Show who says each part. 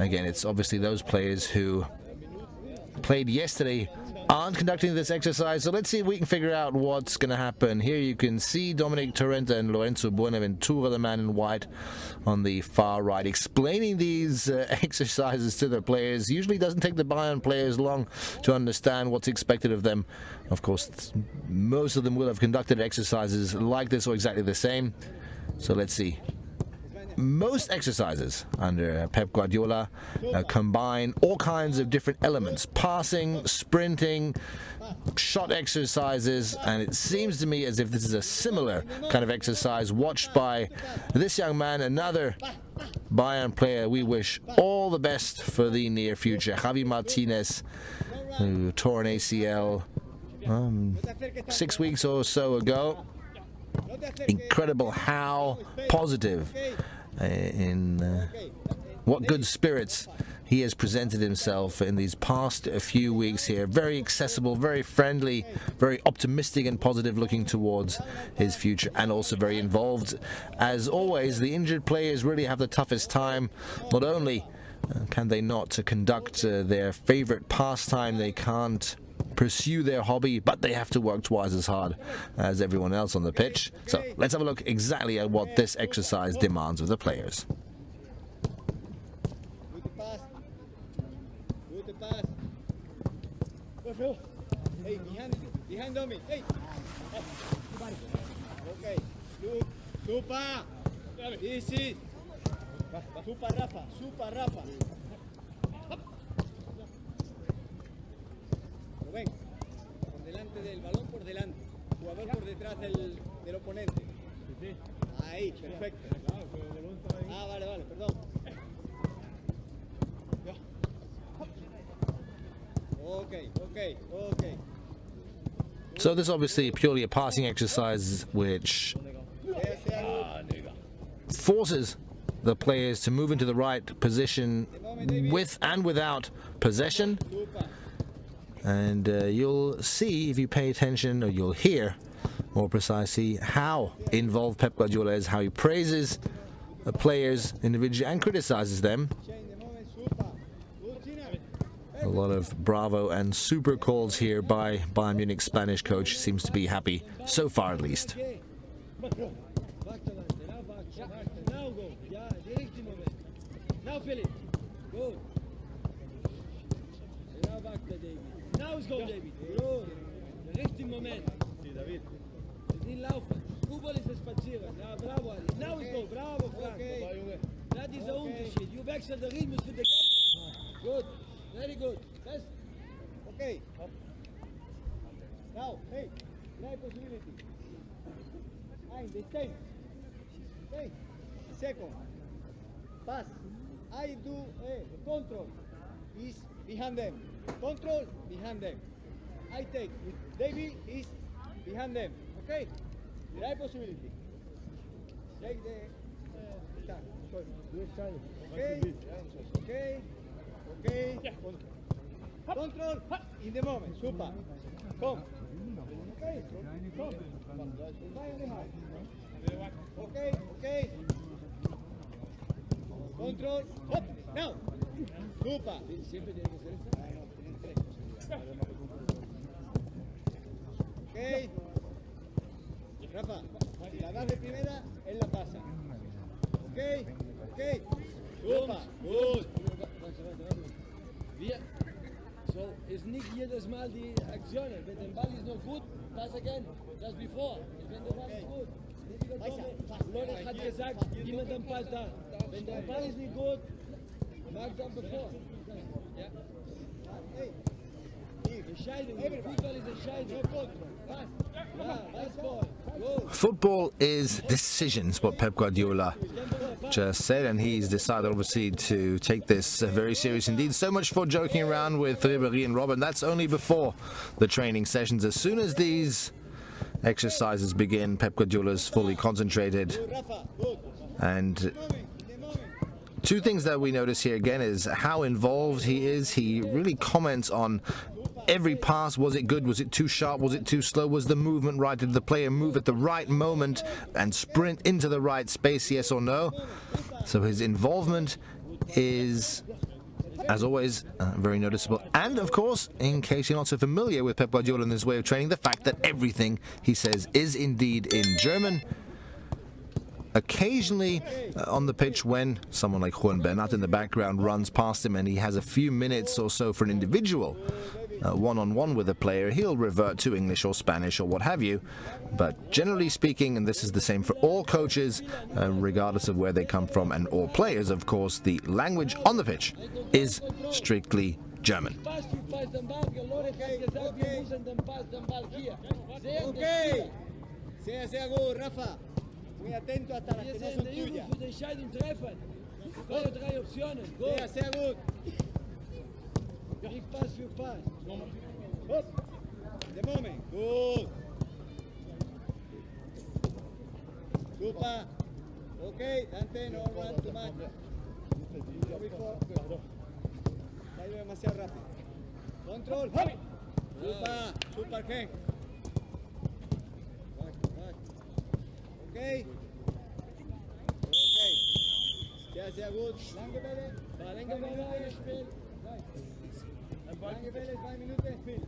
Speaker 1: Again, it's obviously those players who played yesterday aren't conducting this exercise, so let's see if we can figure out what's going to happen. Here you can see Dominic Torrente and Lorenzo Buenaventura, the man in white, on the far right, explaining these exercises to the players. Usually doesn't take the Bayern players long to understand what's expected of them. Of course, most of them will have conducted exercises like this or exactly the same. So let's see. Most exercises under Pep Guardiola combine all kinds of different elements: passing, sprinting, shot exercises, and it seems to me as if this is a similar kind of exercise watched by this young man, another Bayern player we wish all the best for the near future, Javi Martinez, who tore an ACL 6 weeks or so ago. Incredible how positive in what good spirits he has presented himself in these past few weeks here. Very accessible, very friendly, very optimistic and positive looking towards his future, and also very involved. As always, the injured players really have the toughest time. Not only can they not conduct their favorite pastime, they can't pursue their hobby, but they have to work twice as hard as everyone else on the pitch. So let's have a look exactly at what this exercise demands of the players.
Speaker 2: Ven, por delante del balón, por delante. Jugador por detrás del oponente. Ahí, perfecto. Ah, vale, vale, perdón. Okay.
Speaker 1: So this is obviously purely a passing exercise which forces the players to move into the right position with and without possession. And you'll see, if you pay attention, or you'll hear more precisely, how involved Pep Guardiola is, how he praises the players individually and criticizes them. A lot of bravo and super calls here by Bayern Munich Spanish coach. Seems to be happy so far, at least.
Speaker 2: Now is go, David. Good. Der richtige Moment. David. Es nicht laufen. Fußball ist spazieren. Ja, bravo, Ali. Now is go. Bravo, Frank. Das ist der Unterschied. You wechseln den Rhythmus für den Kampf. Good. Very good. Best. Okay. Now, hey. Try possibility. The same. Okay. Second. Pass. I do control. Is behind them. Control behind them. I take. David is behind them. Okay? The right possibility. Take the start. Okay. Control in the moment. Super. Come. Okay. Come. Okay. Control. Up. Now. Super. Siempre tiene que ser esto. Ok. Rafa, si la das de primera, él la pasa. Ok. Super. Gut. So, ist nicht jedes Mal die Aktion. Wenn der Ball ist noch gut, pass again. Just before. Wenn der Ball ist gut. Lorenz hat gesagt, gib den Ball da. Wenn der Ball ist nicht gut, mach dann bevor. Ja. Hey.
Speaker 1: Football is decisions, what Pep Guardiola just said, and he's decided obviously to take this very serious indeed. So much for joking around with Ribéry and Robben. That's only before the training sessions. As soon as these exercises begin, Pep Guardiola is fully concentrated. And two things that we notice here again is how involved he is. He really comments on every pass. Was it good? Was it too sharp? Was it too slow? Was the movement right? Did the player move at the right moment and sprint into the right space? Yes or no? So his involvement is, as always, very noticeable. And, of course, in case you're not so familiar with Pep Guardiola and his way of training, the fact that everything he says is indeed in German. Occasionally on the pitch, when someone like Juan Bernat in the background runs past him and he has a few minutes or so for an individual one-on-one with a player, he'll revert to English or Spanish or what have you. But generally speaking, and this is the same for all coaches, regardless of where they come from, and all players, of course, the language on the pitch is strictly German.
Speaker 3: Muy atento hasta las que no son tuyas. Sehr, sehr gut.
Speaker 2: Pass für Pass.
Speaker 3: The moment. Good. Super. Okay, Dante, no run too much. Go before. Ha ido demasiado rápido. Control. Super, super, Henk. Okay. Okay. Sehr, sehr gut. Lange Bälle.
Speaker 2: Lange Bälle, Spiel.
Speaker 3: Lange Bälle, 2 Minuten Spiel.